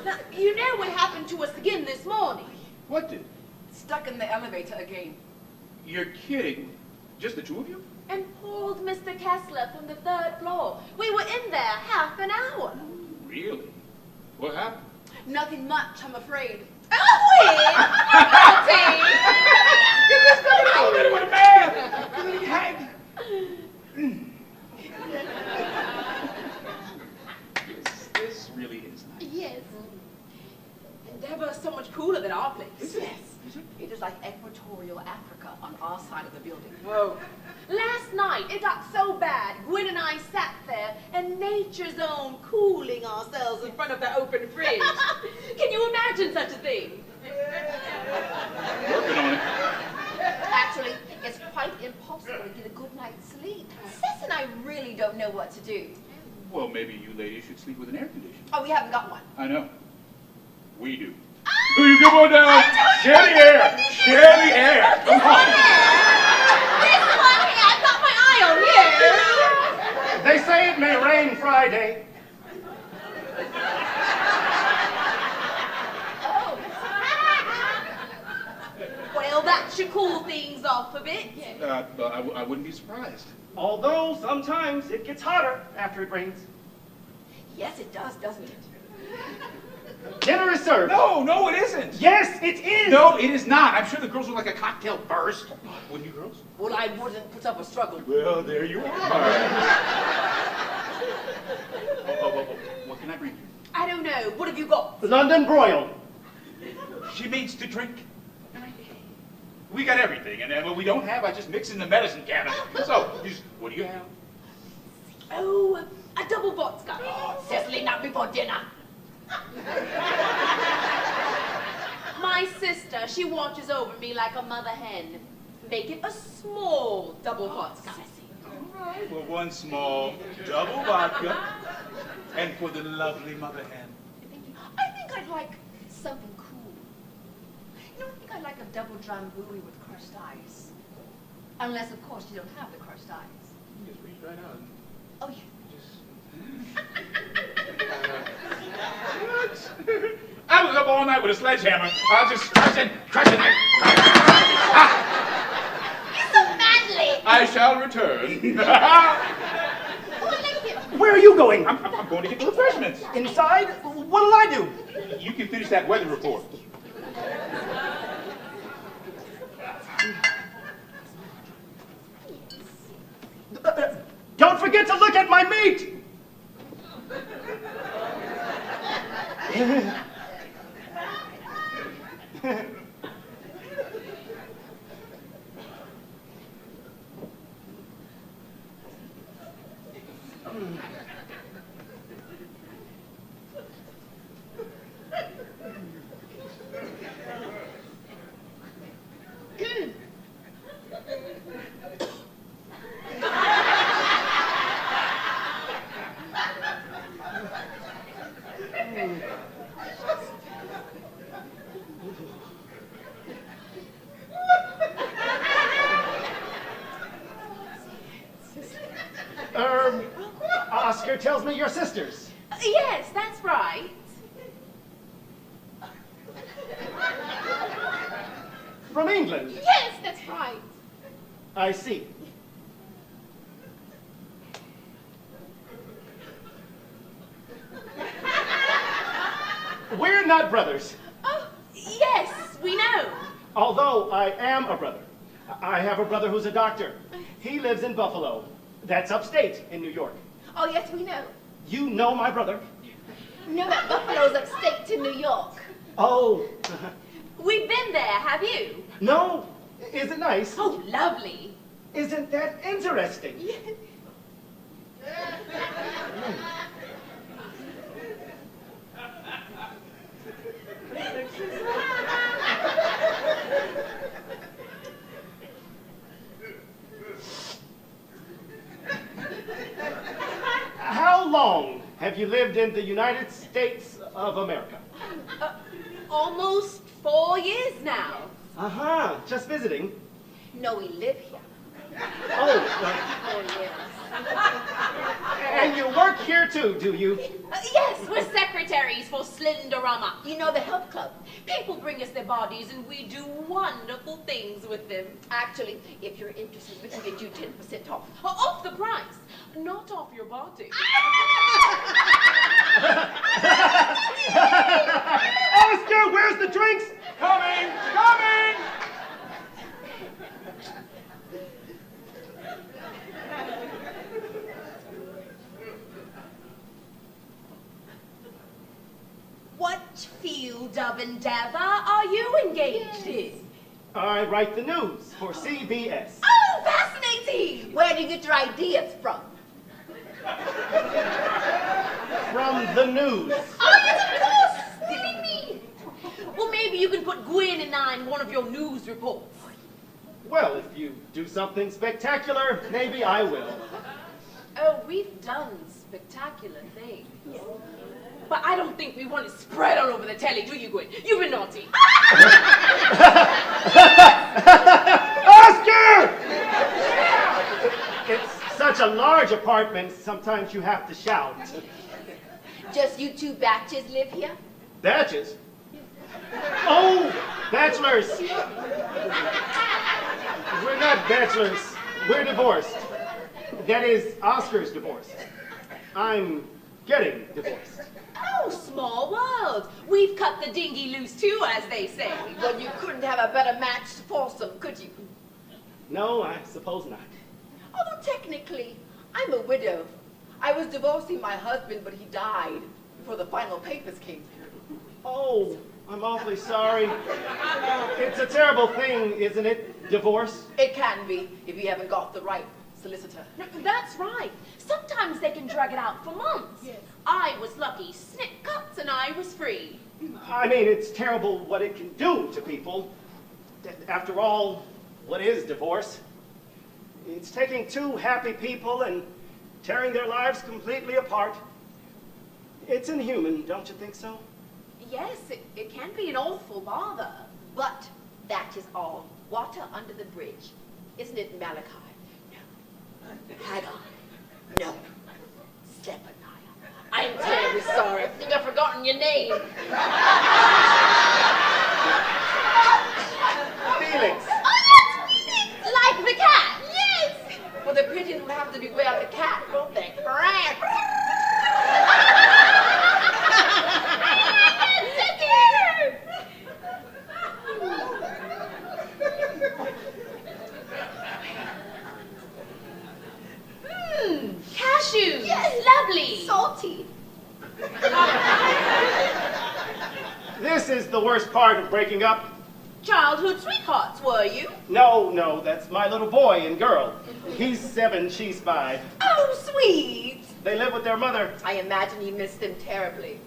Now, you know what happened to us again this morning? What did? Stuck in the elevator again. You're kidding. Just the two of you? And pulled Mr. Kessler from the 3rd floor. We were in there half an hour. Really? What happened? Nothing much, I'm afraid. Oh, wait! What a man! This really is nice. Yes. Endeavor so much cooler than our place. Is it? Yes. Is it? It is like equatorial Africa on our side of the building. Oh. Last night, it got so bad, Gwen and I sat there in nature's own cooling ourselves in front of the open fridge. Can you imagine such a thing? Working on it. Actually, it's quite impossible to get a good night's sleep. Sis and I really don't know what to do. Well, maybe you ladies should sleep with an air conditioner. Oh, we haven't got one. I know. We do. You come on down. Share the air. Share the air. Come on. This one here, I've got my eye on you. They say it may rain Friday. Oh. Well, that should cool things off a bit. But I wouldn't be surprised. Although sometimes it gets hotter after it rains. Yes, it does, doesn't it? Dinner is served. No, it isn't. Yes, it is. No, it is not. I'm sure the girls would like a cocktail first. Wouldn't you, girls? Well, I wouldn't put up a struggle. Well, there you are. What can I bring you? I don't know. What have you got? London broil. She means to drink. We got everything, and what we don't have, I just mix in the medicine cabinet. So, what do you have? Oh, a double vodka. Cecily, not before dinner. My sister, she watches over me like a mother hen. Make it a small double vodka. All right, well, one small double vodka, and for the lovely mother hen. I think I'd like something cool. You know, I think I'd like a double drambuie with crushed ice. Unless, of course, you don't have the crushed ice. You just reach right out and Oh, yeah. I was up all night with a sledgehammer. I'll just crush it. You're so manly. I shall return. Where are you going? I'm going to get the refreshments. Inside? What'll I do? You can finish that weather report. Don't forget to look at my meat! Oscar tells me you're sisters. Yes, that's right. From England. Yes, that's right. I see. We're not brothers. Oh, yes, we know. Although I am a brother. I have a brother who's a doctor. He lives in Buffalo. That's upstate in New York. Oh, yes, we know. You know my brother? No, that Buffalo's upstate to New York. Oh. We've been there, have you? No. Is it nice? Oh, lovely. Isn't that interesting? How long have you lived in the United States of America? Almost 4 years now. Uh-huh, just visiting. No, we live here. Oh, yes. And you work here too, do you? Yes, we're secretaries for Slenderama. You know the health club? People bring us their bodies and we do wonderful things with them. Actually, if you're interested, we can get you 10% off. Off the price, not off your body. Oscar, where's the drinks? Coming! Coming! What field of endeavor are you engaged in? I write the news for CBS. Oh, fascinating! Where do you get your ideas from? From the news. Oh, yes, of course! Silly me! Well, maybe you can put Gwen and I in one of your news reports. Well, if you do something spectacular, maybe I will. Oh, we've done spectacular things. But I don't think we want it spread all over the telly, do you, Gwen? You've been naughty. Oscar! It's such a large apartment, sometimes you have to shout. Just you two batches live here? Batches? Oh, bachelors. We're not bachelors. We're divorced. That is, Oscar's divorced. I'm getting divorced. Oh, small world. We've cut the dinghy loose too, as they say. Well, you couldn't have a better match foursome, could you? No, I suppose not. Although technically, I'm a widow. I was divorcing my husband, but he died before the final papers came through. Oh, I'm awfully sorry. It's a terrible thing, isn't it? Divorce? It can be, if you haven't got the right solicitor. No, that's right. Sometimes they can drag it out for months. Yes. I was lucky. Snip cuts and I was free. I mean, it's terrible what it can do to people. After all, what is divorce? It's taking two happy people and tearing their lives completely apart. It's inhuman, don't you think so? Yes, it can be an awful bother. But that is all water under the bridge. Isn't it, Malachi? No. Hagar? No. Zephaniah. I'm terribly sorry. I think I've forgotten your name. Felix. Oh, yes, Felix! Like the cat, yes! Well, the pigeons will have to beware the cat, won't they? Cashews! Yes. Lovely! Salty. This is the worst part of breaking up. Childhood sweethearts, were you? No, that's my little boy and girl. He's 7, she's 5. Oh, sweet! They live with their mother. I imagine you missed them terribly.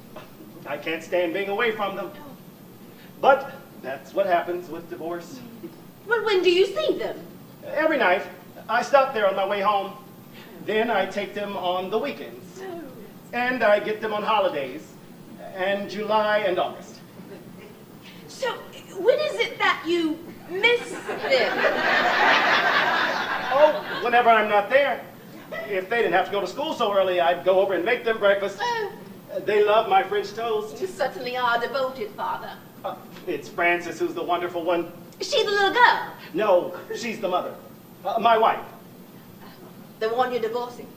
I can't stand being away from them. But that's what happens with divorce. But when do you see them? Every night, I stop there on my way home. Then I take them on the weekends. And I get them on holidays. And July and August. So, when is it that you miss them? Oh, whenever I'm not there. If they didn't have to go to school so early, I'd go over and make them breakfast. They love my French toast. You certainly are a devoted father. It's Frances who's the wonderful one. Is she the little girl? No, she's the mother. My wife. The one you're divorcing.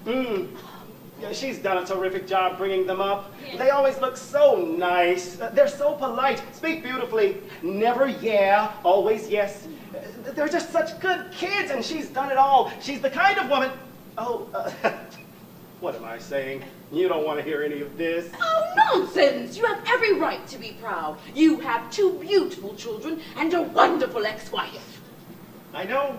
Yeah, she's done a terrific job bringing them up. They always look so nice. They're so polite, speak beautifully. Never yeah, always yes. They're just such good kids, and she's done it all. She's the kind of woman... Oh, what am I saying? You don't want to hear any of this. Oh, nonsense! You have every right to be proud. You have 2 beautiful children and a wonderful ex-wife. I know.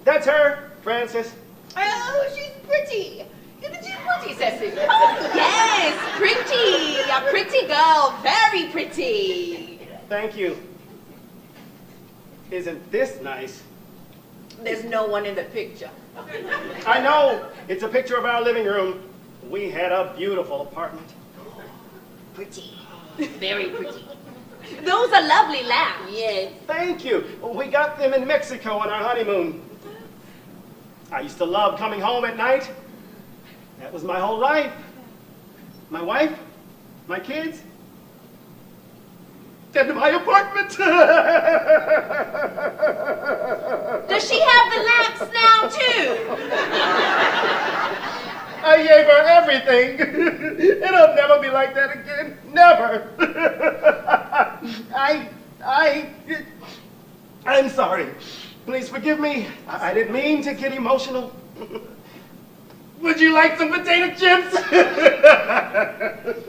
That's her, Frances. Oh, she's pretty. Isn't she pretty, Cecily? Oh, yes, pretty. A pretty girl, very pretty. Thank you. Isn't this nice? There's no one in the picture. I know. It's a picture of our living room. We had a beautiful apartment. Pretty. Very pretty. Those are lovely lambs. Yes. Thank you. We got them in Mexico on our honeymoon. I used to love coming home at night. That was my whole life. My wife, my kids, and my apartment. Does she have the lamps now, too? I gave her everything. It'll never be like that again. Never. I'm sorry. Please forgive me. I didn't mean to get emotional. Would you like some potato chips?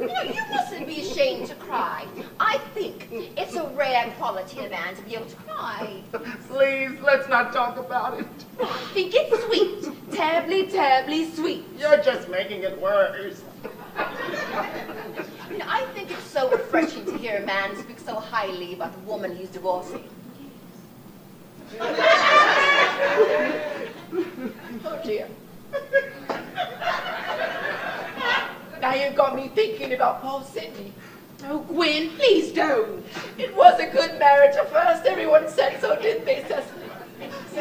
You mustn't be ashamed to cry. I think it's a rare quality in a man to be able to cry. Please, let's not talk about it. I think it's sweet. Terribly, terribly sweet. You're just making it worse. I think it's so refreshing to hear a man speak so highly about the woman he's divorcing. Oh dear. Now you've got me thinking about Paul Sidney. Oh, Gwen, please don't. It was a good marriage at first. Everyone said so, didn't they, Cecily?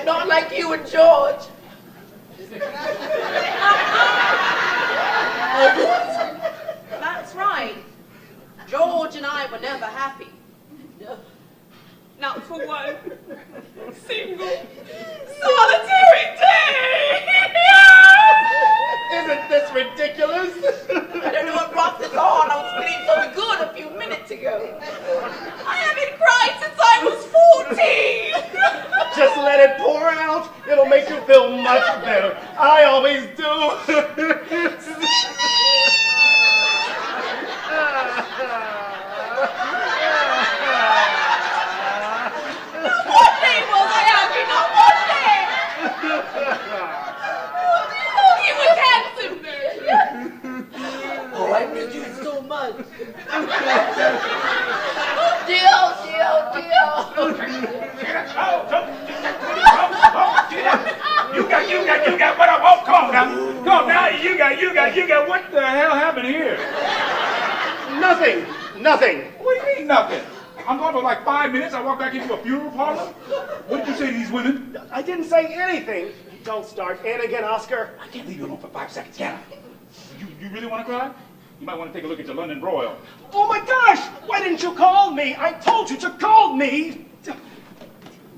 Not like you and George. That's right. George and I were never happy. Not for one single solitary day. Isn't this ridiculous? I don't know what brought this on. I was feeling so good a few minutes ago. I haven't cried since I was 14. Just let it pour out. It'll make you feel much better. I always do. What day was I happy? Not one day. Oh, you were handsome then. Oh, I need you so much. Deal. You got what I want. Come on now. You got what the hell happened here? Nothing. What do you mean nothing? I'm gone for like 5 minutes. I walk back into a funeral parlor. What did you say to these women? I didn't say anything. Don't start in again, Oscar. I can't leave you alone for 5 seconds, can I? You really want to cry? You might want to take a look at your London broil. Oh my gosh! Why didn't you call me? I told you to call me!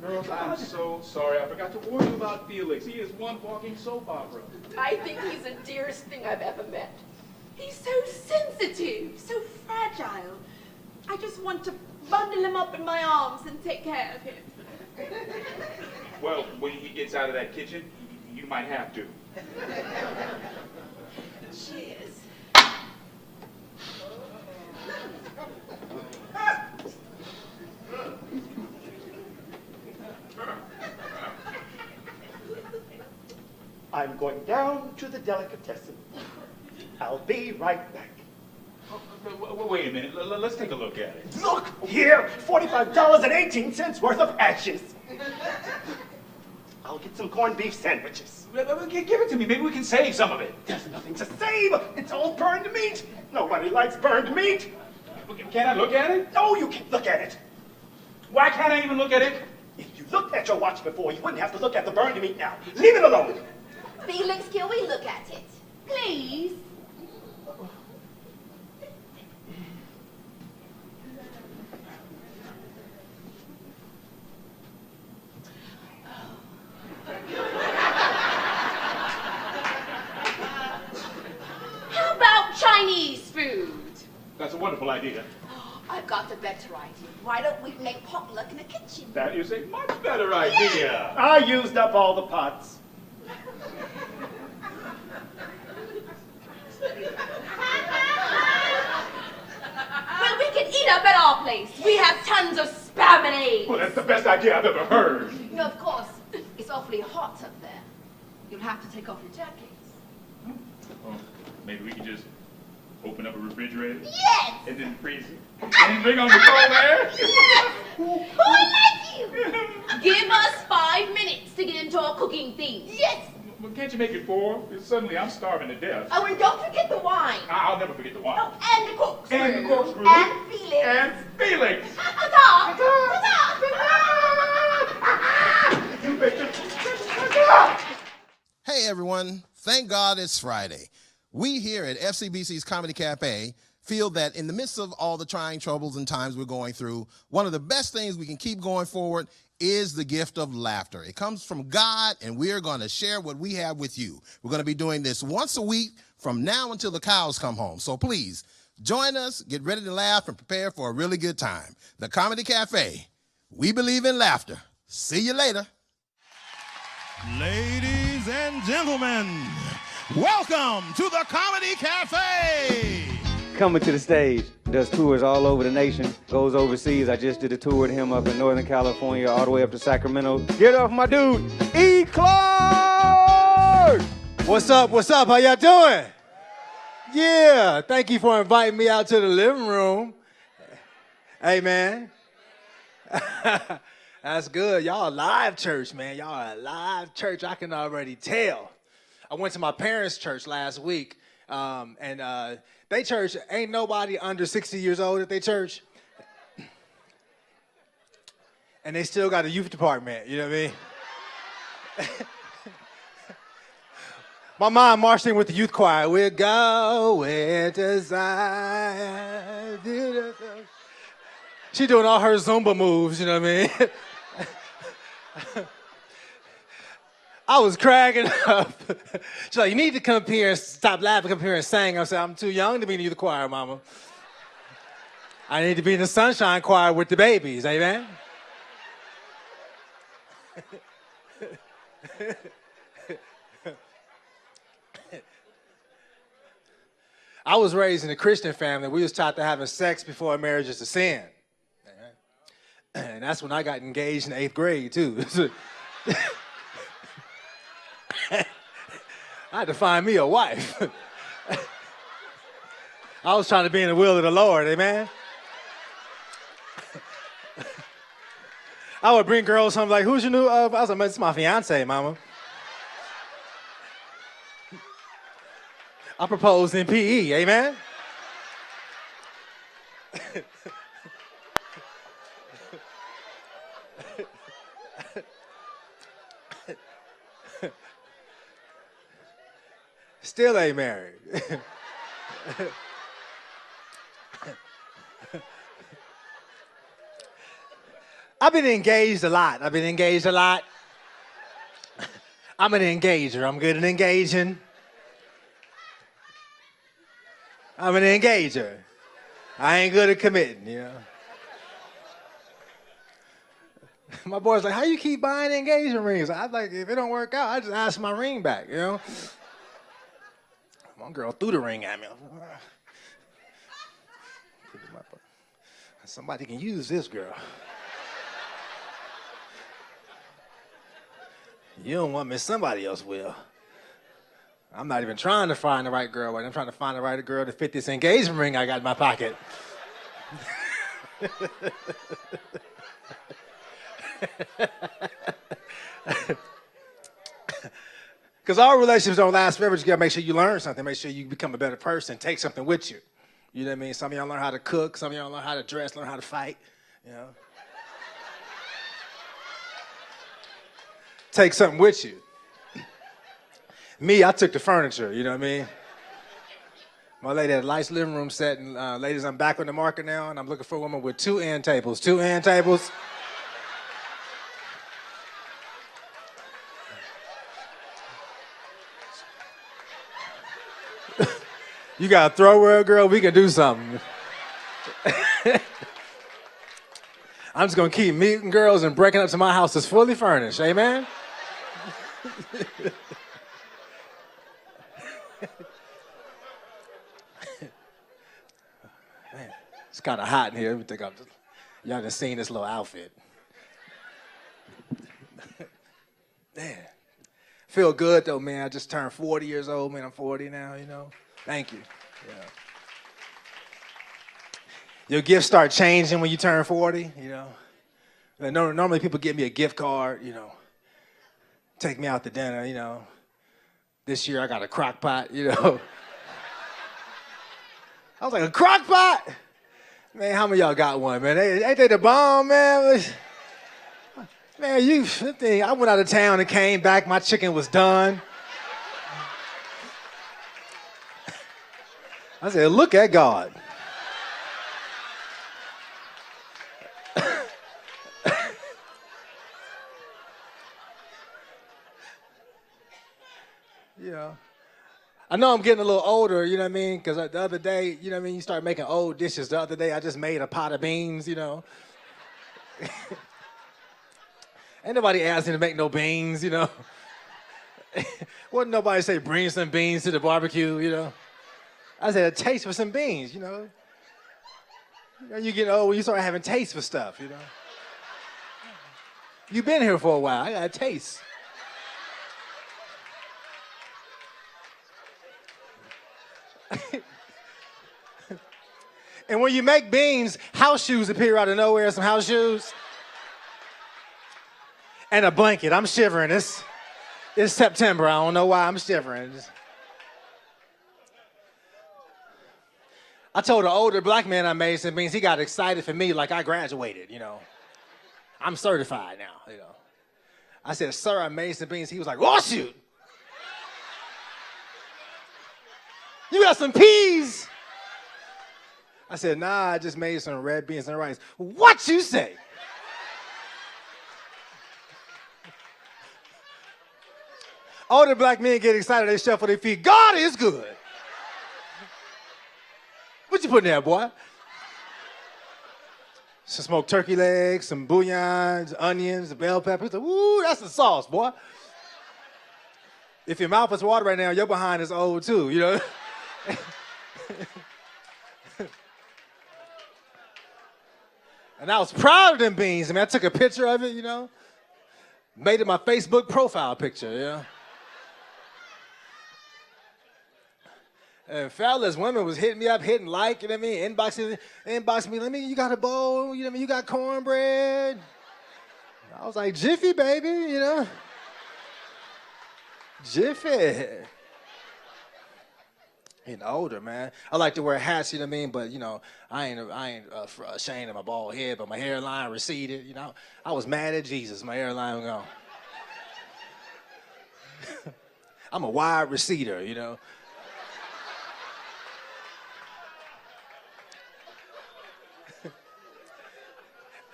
Girls, I'm so sorry. I forgot to warn you about Felix. He is one walking soap opera. I think he's the dearest thing I've ever met. He's so sensitive, so fragile. I just want to bundle him up in my arms and take care of him. Well, when he gets out of that kitchen, you might have to. Cheers. I'm going down to the delicatessen. I'll be right back. Wait a minute. Let's take a look at it. Look here! $45.18 worth of ashes. I'll get some corned beef sandwiches. Give it to me. Maybe we can save some of it. There's nothing to save. It's all burned meat. Nobody likes burned meat. Can I look at it? No, you can't look at it. Why can't I even look at it? If you looked at your watch before, you wouldn't have to look at the burned meat now. Leave it alone. Felix, can we look at it? Please. How about Chinese food? That's a wonderful idea. I've got a better idea. Why don't we make potluck in the kitchen? That is a much better idea. I used up all the pots. Well, we can eat up at our place. We have tons of spam and eggs. Well, that's the best idea I've ever heard. You know, of course, it's awfully hot up there. You'll have to take off your jackets. Oh, maybe we can just open up a refrigerator Yes! and then freeze it. And bring on the cold air. Oh, I like you! Give us 5 minutes to get into our cooking thing. Yes! Well, can't you make it 4? Because suddenly I'm starving to death. Oh, and don't forget the wine. I'll never forget the wine. Oh, and the corkscrew. And the corkscrew. And Felix. And Felix. everyone. Thank God it's Friday. We here at FCBC's Comedy Cafe feel that in the midst of all the trying troubles and times we're going through, one of the best things we can keep going forward is the gift of laughter. It comes from God, and we're going to share what we have with you. We're going to be doing this once a week from now until the cows come home. So please, join us, get ready to laugh, and prepare for a really good time. The Comedy Cafe. We believe in laughter. See you later. Ladies and gentlemen, welcome to the Comedy Cafe. Coming to the stage, does tours all over the nation, goes overseas. I just did a tour with him up in Northern California, all the way up to Sacramento. Get off my dude, E. Clark! What's up, how y'all doing? Yeah, thank you for inviting me out to the living room. Hey, man. That's good. Y'all a live church, man. Y'all are a live church. I can already tell. I went to my parents' church last week, and they church, ain't nobody under 60 years old at their church. And they still got a youth department, you know what I mean? My mom marched in with the youth choir. We're going to Zion. She doing all her Zumba moves, you know what I mean? I was cracking up. She's like, you need to come up here and stop laughing, come up here and sing. I said, I'm too young to be in the youth choir, mama. I need to be in the sunshine choir with the babies, amen? I was raised in a Christian family. We was taught that having sex before marriage is a sin. And that's when I got engaged in 8th grade, too. I had to find me a wife. I was trying to be in the will of the Lord, amen? I would bring girls home like, who's your new, I was like, it's my fiance, mama. I proposed in PE, amen? Still ain't married. I've been engaged a lot. I'm an engager. I'm good at engaging. I'm an engager. I ain't good at committing, you know. My boy's like, how you keep buying engagement rings? I like, if it don't work out, I just ask my ring back, you know. One girl threw the ring at me. Somebody can use this girl. You don't want me, somebody else will. I'm not even trying to find the right girl, but I'm trying to find the right girl to fit this engagement ring I got in my pocket. Because our relationships don't last forever. You gotta make sure you learn something, make sure you become a better person, take something with you. You know what I mean? Some of y'all learn how to cook, some of y'all learn how to dress, learn how to fight, you know. Take something with you. Me, I took the furniture, you know what I mean? My lady had a nice living room set, and ladies, I'm back on the market now, and I'm looking for a woman with 2 end tables. 2 end tables. You got a throw-away girl, we can do something. I'm just gonna keep meeting girls and breaking up to my house is fully furnished, amen? Man, it's kind of hot in here. Let me take off. Y'all done seen this little outfit. Man, feel good though, man. I just turned 40 years old, man. I'm 40 now, you know. Thank you. Yeah. Your gifts start changing when you turn 40, you know. And normally people give me a gift card, you know. Take me out to dinner, you know. This year I got a crock pot, you know. I was like, a crock pot? Man, how many of y'all got one, man? Ain't they the bomb, man? Man, I went out of town and came back, my chicken was done. I said, look at God. Yeah. I know I'm getting a little older, you know what I mean? Because the other day, you know what I mean, you start making old dishes. The other day, I just made a pot of beans, you know. Ain't nobody asking to make no beans, you know. Wasn't nobody say, bring some beans to the barbecue, you know. I said, a taste for some beans, you know. You get old when you start having taste for stuff, you know. You've been here for a while. I got a taste. And when you make beans, house shoes appear out of nowhere, some house shoes. And a blanket. I'm shivering. It's September. I don't know why I'm shivering. I told an older black man I made some beans. He got excited for me like I graduated, you know. I'm certified now, you know. I said, sir, I made some beans. He was like, oh, shoot. You got some peas? I said, nah, I just made some red beans and rice. What you say? Older black men get excited, they shuffle their feet. God is good. What you put in there, boy? Some smoked turkey legs, some bouillons, onions, bell peppers. Ooh, that's the sauce, boy. If your mouth is water right now, your behind is old too, you know? And I was proud of them beans. I mean, I took a picture of it, you know? Made it my Facebook profile picture, you know? And fellas, women was hitting me up, hitting like, you know what I mean? Inboxing me, let me, you got a bowl, you know what I mean? You got cornbread. I was like, Jiffy, baby, you know? Jiffy. Getting older, man. I like to wear hats, you know what I mean? But, you know, I ain't ashamed of my bald head, but my hairline receded, you know? I was mad at Jesus. My hairline was gone. I'm a wide receder, you know?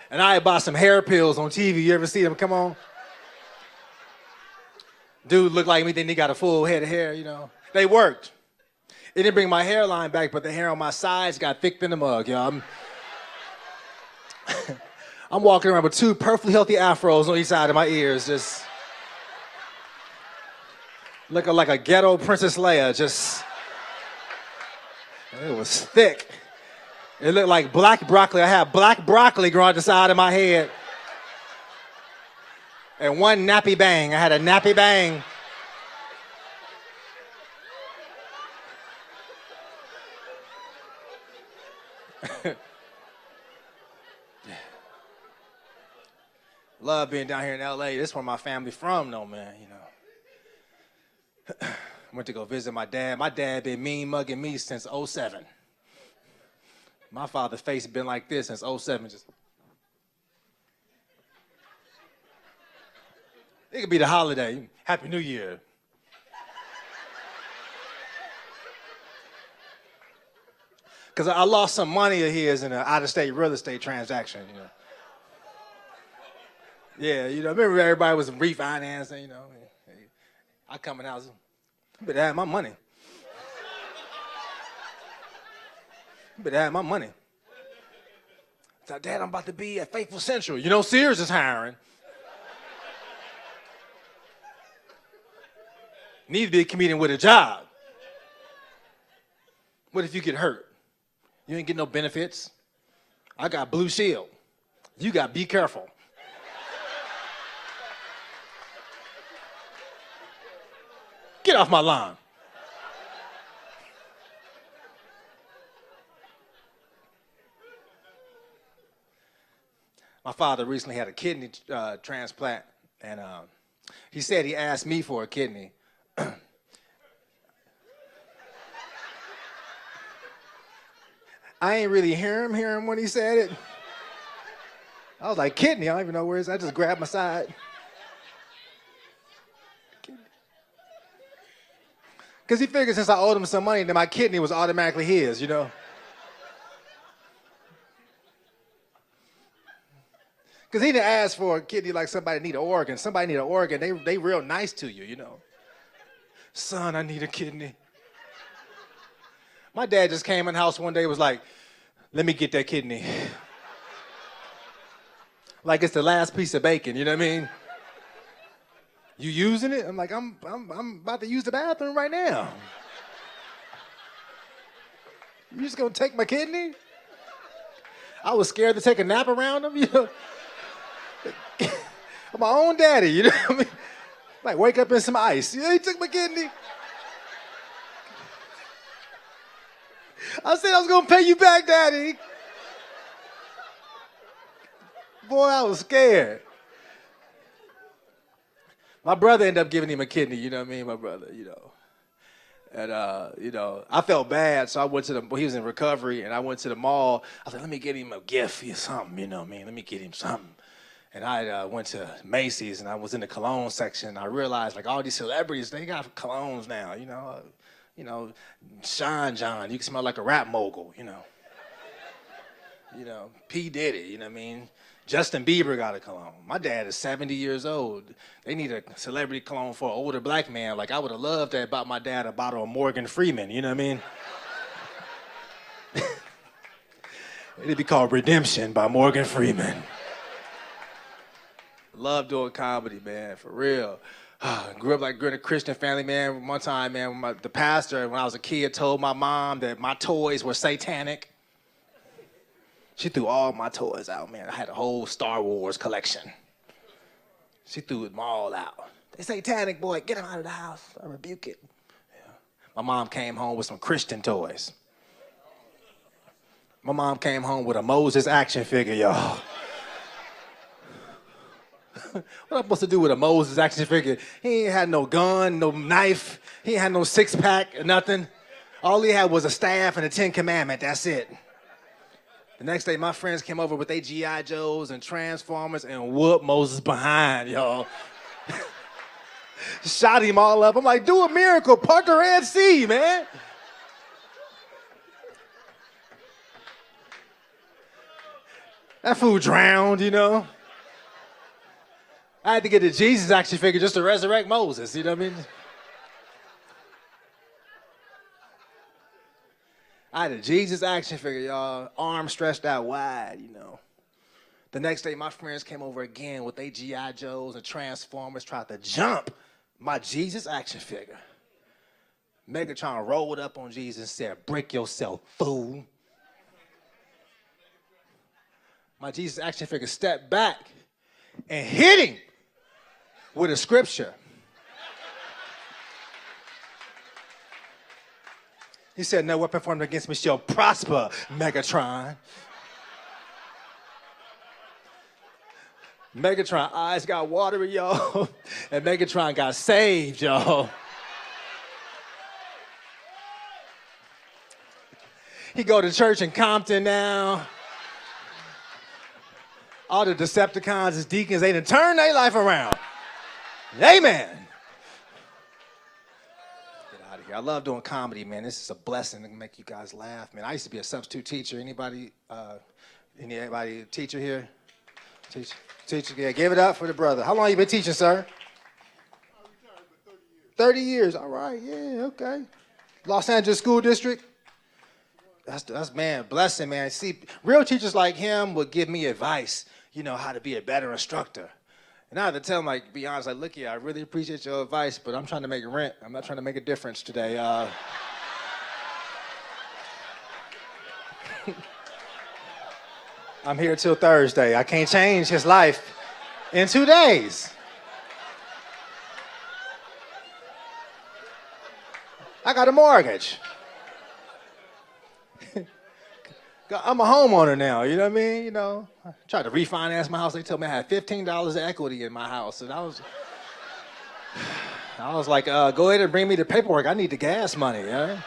And I bought some hair pills on TV. You ever see them? Come on. Dude looked like me, then he got a full head of hair, you know? They worked. It didn't bring my hairline back, but the hair on my sides got thick than a mug, y'all. I'm walking around with two perfectly healthy afros on each side of my ears, just looking like a ghetto Princess Leia, just, it was thick. It looked like black broccoli. I had black broccoli growing out the side of my head. And one nappy bang. I had a nappy bang. Love being down here in LA. This is where my family from, though, man, you know. Went to go visit my dad. My dad been mean mugging me since 07. My father's face been like this since 07. Just. It could be the holiday. Happy New Year. Because I lost some money of his in an out-of-state real estate transaction, you know. Yeah, you know, remember everybody was refinancing, you know. I come in the house, you better have my money. You better have my money. I thought, Dad, I'm about to be at Faithful Central. You know, Sears is hiring. Need to be a comedian with a job. What if you get hurt? You ain't get no benefits. I got Blue Shield. You got Be Careful. Get off my lawn. My father recently had a kidney transplant, and he said he asked me for a kidney. I ain't really hear him when he said it. I was like, kidney? I don't even know where it is. I just grabbed my side. Because he figured since I owed him some money, then my kidney was automatically his, you know? Because he didn't ask for a kidney like somebody need an organ. Somebody need an organ, they real nice to you, you know? Son, I need a kidney. My dad just came in the house one day and was like, let me get that kidney. Like it's the last piece of bacon, you know what I mean? You using it? I'm like, I'm about to use the bathroom right now. You just gonna take my kidney? I was scared to take a nap around him, you know? I'm my own daddy, you know what I mean? Like wake up in some ice. Yeah, he took my kidney. I said I was gonna pay you back, daddy. Boy, I was scared. My brother ended up giving him a kidney, you know what I mean? My brother, you know. And, you know, I felt bad, so I went to he was in recovery, and I went to the mall. I was like, let me get him a gift or something, you know what I mean? Let me get him something. And I went to Macy's, and I was in the cologne section, and I realized, like, all these celebrities, they got colognes now, you know? Sean John, you can smell like a rap mogul, you know? You know, P. Diddy, you know what I mean? Justin Bieber got a cologne. My dad is 70 years old. They need a celebrity cologne for an older black man. Like, I would have loved that about my dad, a bottle of Morgan Freeman, you know what I mean? It'd be called Redemption by Morgan Freeman. Love doing comedy, man, for real. Grew up in a Christian family, man. One time, man, the pastor, when I was a kid, told my mom that my toys were satanic. She threw all my toys out, man. I had a whole Star Wars collection. She threw them all out. They satanic, boy, get them out of the house. I rebuke it. Yeah. My mom came home with some Christian toys. My mom came home with a Moses action figure, y'all. What am I supposed to do with a Moses action figure? He ain't had no gun, no knife. He ain't had no six-pack or nothing. All he had was a staff and a 10 Commandment, that's it. The next day, my friends came over with their G.I. Joes and Transformers and whooped Moses behind, y'all. Shot him all up. I'm like, do a miracle, part the Red Sea, man. That fool drowned, you know. I had to get a Jesus action figure just to resurrect Moses, you know what I mean? I had a Jesus action figure, y'all, arms stretched out wide, you know. The next day, my friends came over again with their G.I. Joes and Transformers, tried to jump my Jesus action figure. Megatron rolled up on Jesus and said, break yourself, fool. My Jesus action figure stepped back and hit him with a scripture. He said, no weapon formed against me shall prosper, Megatron. Megatron eyes got watery, y'all, and Megatron got saved, y'all. He go to church in Compton now. All the Decepticons, his deacons, they done turned their life around. Amen. I love doing comedy, man. This is a blessing to make you guys laugh, man. I used to be a substitute teacher. Anybody teacher here? Teacher, yeah, give it up for the brother. How long you been teaching, sir? I retired for 30 years. 30 years, all right, yeah, okay. Los Angeles School District? That's man, blessing, man. See, real teachers like him would give me advice, you know, how to be a better instructor. And I had to tell him, like, be honest, like, look here, I really appreciate your advice, but I'm trying to make rent. I'm not trying to make a difference today. I'm here till Thursday. I can't change his life in 2 days. I got a mortgage. I'm a homeowner now, you know what I mean? You know, I tried to refinance my house. They told me I had $15 of equity in my house. And I was like, go ahead and bring me the paperwork. I need the gas money, yeah?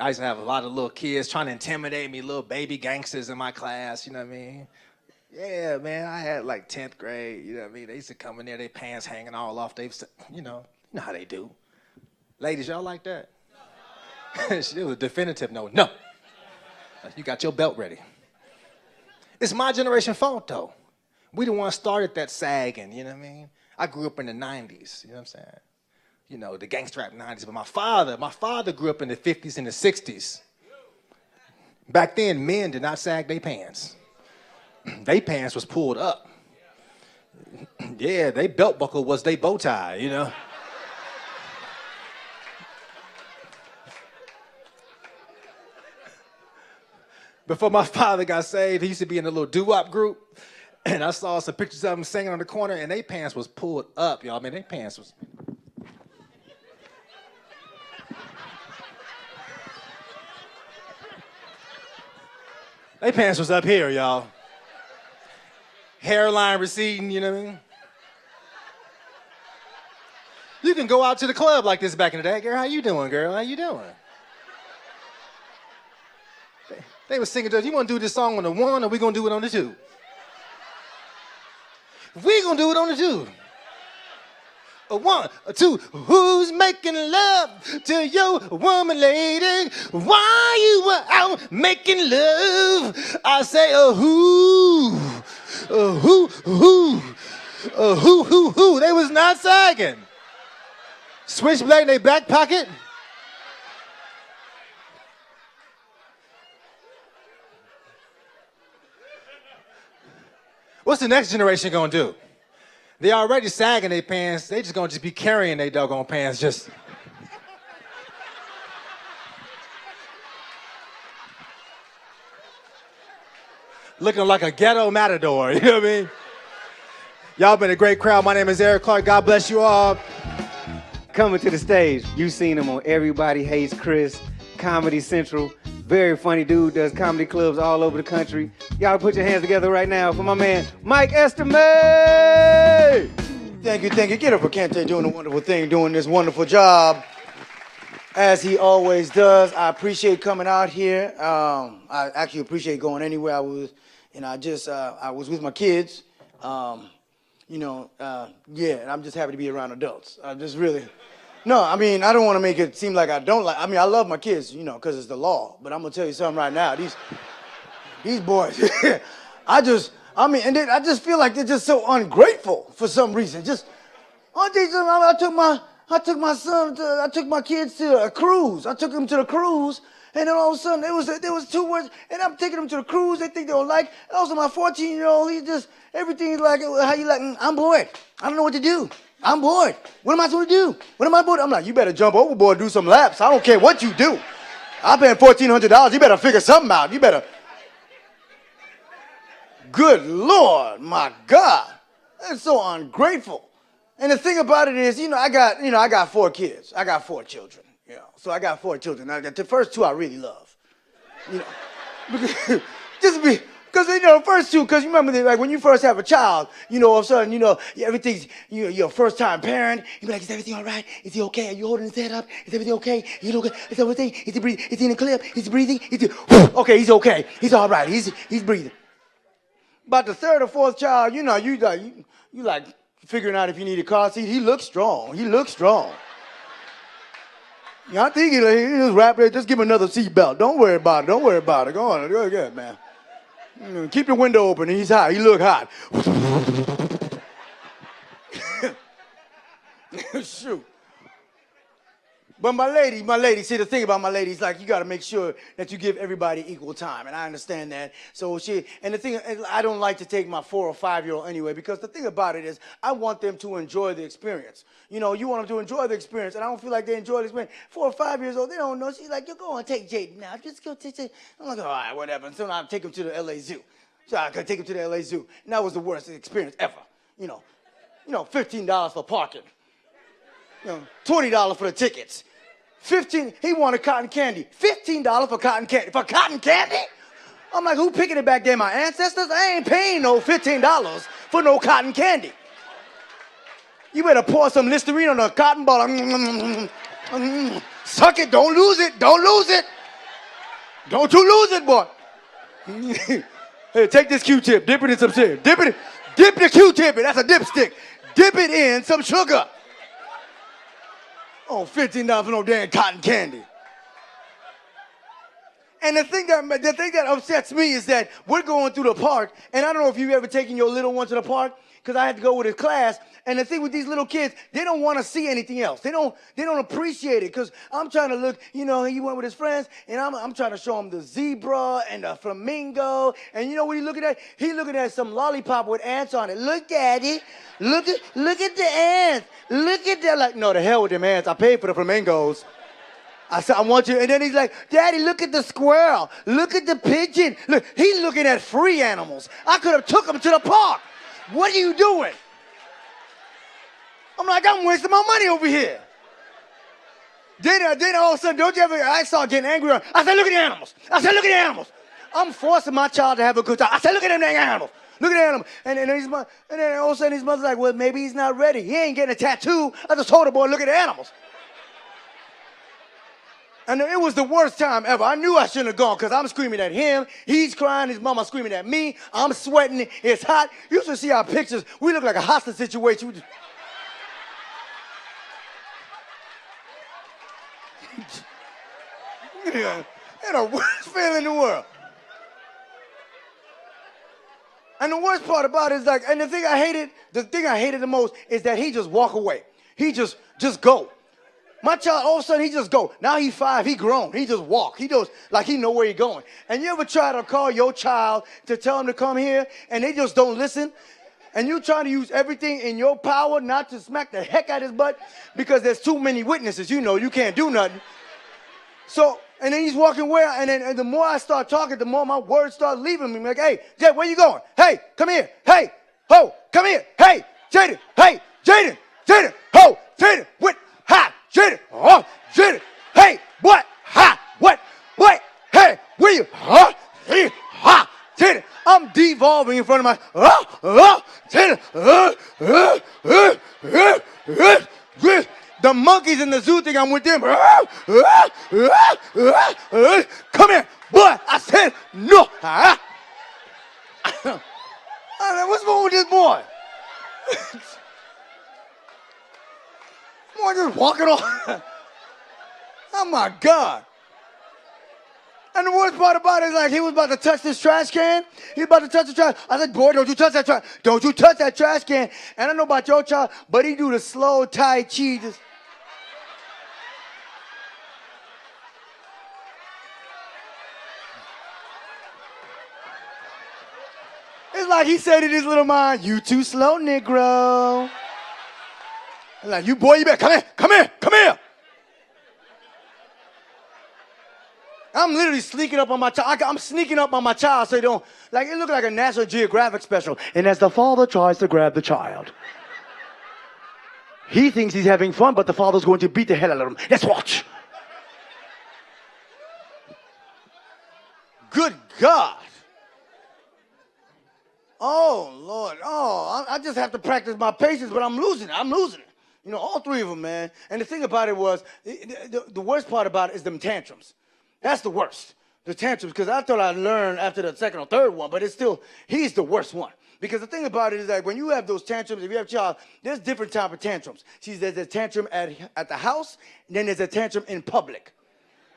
I used to have a lot of little kids trying to intimidate me, little baby gangsters in my class, you know what I mean? Yeah, man, I had like 10th grade, you know what I mean? They used to come in there, their pants hanging all off. They, you know how they do. Ladies, y'all like that? It was a definitive no. No. You got your belt ready. It's my generation fault, though. We the ones started that sagging, you know what I mean? I grew up in the 90s, you know what I'm saying? You know, the gangster rap 90s. But my father grew up in the 50s and the 60s. Back then, men did not sag their pants. They pants was pulled up. Yeah, they belt buckle was they bow tie, you know? Before my father got saved, he used to be in a little doo-wop group, and I saw some pictures of him singing on the corner, and they pants was pulled up, y'all. I mean, they pants was... They pants was up here, y'all. Hairline receding, you know what I mean? You can go out to the club like this back in the day. Girl, how you doing, girl? How you doing? They was singing to us, you want to do this song on the 1 or we going to do it on the 2? We going to do it on the 2. A 1, a 2. Who's making love to your woman, lady? Why you were out making love? I say a who. A who. A who. They was not sagging. Switchblade in their back pocket. What's the next generation gonna do? They already sagging their pants. They just gonna be carrying their doggone pants just. Looking like a ghetto matador, you know what I mean? Y'all been a great crowd. My name is Eric Clark. God bless you all. Coming to the stage, you've seen him on Everybody Hates Chris, Comedy Central. Very funny dude, does comedy clubs all over the country. Y'all put your hands together right now for my man, Mike Estime! Thank you. Get up for Kente doing a wonderful thing, doing this wonderful job, as he always does. I appreciate coming out here. I actually appreciate going anywhere I was. I was with my kids. And I'm just happy to be around adults. I just really... No, I mean, I don't want to make it seem like I don't like... I mean, I love my kids, because it's the law. But I'm going to tell you something right now. These boys, I just feel like they're just so ungrateful for some reason. I took my kids to a cruise. I took them to the cruise, and then all of a sudden, there was 2 words, and I'm taking them to the cruise. They think they don't like. And also, my 14-year-old, everything's like, how you like? I'm bored. I don't know what to do. I'm bored. What am I supposed to do? What am I bored? I'm like, you better jump overboard and do some laps. I don't care what you do. I paid $1,400. You better figure something out. You better. Good Lord, my God. That's so ungrateful. And the thing about it is, I got 4 kids. I got 4 children. So I got 4 children. Now, the first 2 I really love. Because the first 2, because you remember, like when you first have a child, all of a sudden, everything's, you're a first-time parent. You be like, is everything all right? Is he okay? Are you holding his head up? Is everything okay? You okay? Is everything? Is he breathing? Is he in the clip? Is he breathing? Okay, he's okay. He's all right. He's breathing. About the 3rd or 4th child, you like figuring out if you need a car seat. He looks strong. I think he just wrap it. Just give him another seat belt. Don't worry about it. Go on. Go ahead, man. Keep the window open. He's hot. He look hot. Shoot. But my lady, see, the thing about my lady is like you got to make sure that you give everybody equal time, and I understand that. So and the thing is, I don't like to take my 4 or 5-year-old anyway, because the thing about it is I want them to enjoy the experience. You want them to enjoy the experience, and I don't feel like they enjoy the experience. 4 or 5 years old, they don't know. She's like, you go and take Jaden now. Just go take Jaden. I'm like, all right, whatever. And so I take him to the LA Zoo. So I could take him to the LA Zoo, and that was the worst experience ever. $15 for parking. $20 for the tickets. He wanted cotton candy. $15 for cotton candy. For cotton candy? I'm like, who picking it back there? My ancestors? I ain't paying no $15 for no cotton candy. You better pour some Listerine on a cotton ball. Suck it. Don't lose it. Don't you lose it, boy. Hey, take this Q-tip, dip it in some shit. Dip the Q-tip in, that's a dipstick. Dip it in some sugar. Oh, $15 for no damn cotton candy. And the thing that upsets me is that we're going through the park, and I don't know if you've ever taken your little one to the park, because I had to go with his class. And the thing with these little kids, they don't want to see anything else. They don't appreciate it. Because I'm trying to look, you know, he went with his friends, and I'm trying to show him the zebra and the flamingo. And you know what he's looking at? He's looking at some lollipop with ants on it. Look, Daddy. Look at the ants. Look at that. Like, no, the hell with them ants. I paid for the flamingos. I said, I want you. And then he's like, Daddy, look at the squirrel. Look at the pigeon. Look, he's looking at free animals. I could have took him to the park. What are you doing? I'm like, I'm wasting my money over here. Then all of a sudden, don't you ever, I started getting angry. I said, look at the animals. I said, look at the animals. I'm forcing my child to have a good time. I said, look at them dang animals. Look at the animals. And then all of a sudden his mother's like, well, maybe he's not ready. He ain't getting a tattoo. I just told the boy, look at the animals. And it was the worst time ever. I knew I shouldn't have gone because I'm screaming at him. He's crying. His mama screaming at me. I'm sweating. It's hot. You should see our pictures. We look like a hostage situation. They're the worst feeling in the world. And the worst part about it is like, and the thing I hated the most is that he just walk away. He just go. My child, all of a sudden, he just go. Now he's 5, he grown. He just walk. He just, like he know where he going. And you ever try to call your child to tell him to come here, and they just don't listen? And you trying to use everything in your power not to smack the heck out his butt because there's too many witnesses. You know, you can't do nothing. So, and then he's walking away, and the more I start talking, the more my words start leaving me. I'm like, hey, Jay, where you going? Hey, come here. Hey, ho, come here. Hey, Jaden. Hey, Jaden. Jaden. Ho, Jaden. What? Ha, Jaden. Oh, Jaden. Hey, what? Ha, what? Hey, where you? Huh? Hey, ha, Jaden. I'm devolving in front of my, Jaden. The monkeys in the zoo think I'm with them. Come here, boy. I said no. What's wrong with this boy? Boy, just walking on. Oh my God. And the worst part about it is like he was about to touch this trash can. He was about to touch the trash. I said, boy, don't you touch that trash. Don't you touch that trash can. And I don't know about your child, but he do the slow Tai Chi. Just. It's like he said in his little mind, you too slow, Negro. I'm like, you boy, you better come here. I'm literally sneaking up on my child. I'm sneaking up on my child so they don't, like, it looked like a National Geographic special. And as the father tries to grab the child, he thinks he's having fun, but the father's going to beat the hell out of him. Let's watch. Good God. Oh, Lord. Oh, I just have to practice my patience, but I'm losing it. You know, all 3 of them, man. And the thing about it was, the worst part about it is them tantrums. That's the worst, the tantrums, because I thought I'd learn after the second or third one, but it's still, he's the worst one. Because the thing about it is that when you have those tantrums, if you have a child, there's different type of tantrums. See, there's a tantrum at the house, and then there's a tantrum in public.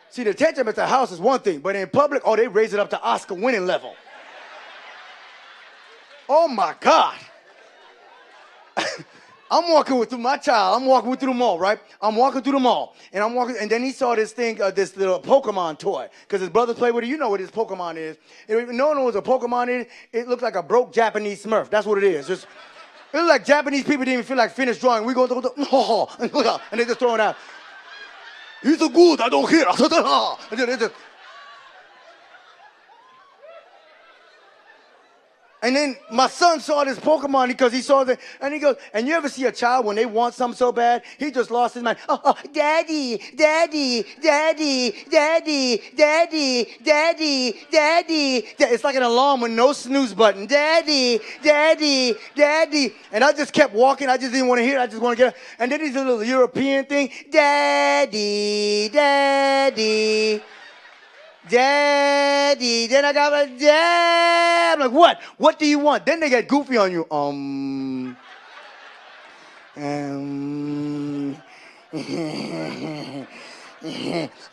See, the tantrum at the house is one thing, but in public, oh, they raise it up to Oscar winning level. Oh my God. I'm walking through my child. I'm walking through the mall, right? I'm walking through the mall, and then he saw this thing, this little Pokemon toy, because his brothers play with it. You know what this Pokemon is. If no one knows what a Pokemon is, it looks like a broke Japanese Smurf. That's what it is. It looks like Japanese people didn't even feel like finished drawing. We go, and they just throw it out. He's so good, I don't care. And then they just. And then my son saw this Pokemon because he saw the, and he goes, and you ever see a child when they want something so bad, he just lost his mind. Oh, daddy. It's like an alarm with no snooze button. Daddy. And I just kept walking. I just didn't want to hear it. I just want to get, and then he's a little European thing. Daddy. Daddy. Then I got my dad. I'm like, what? What do you want? Then they get goofy on you. I'm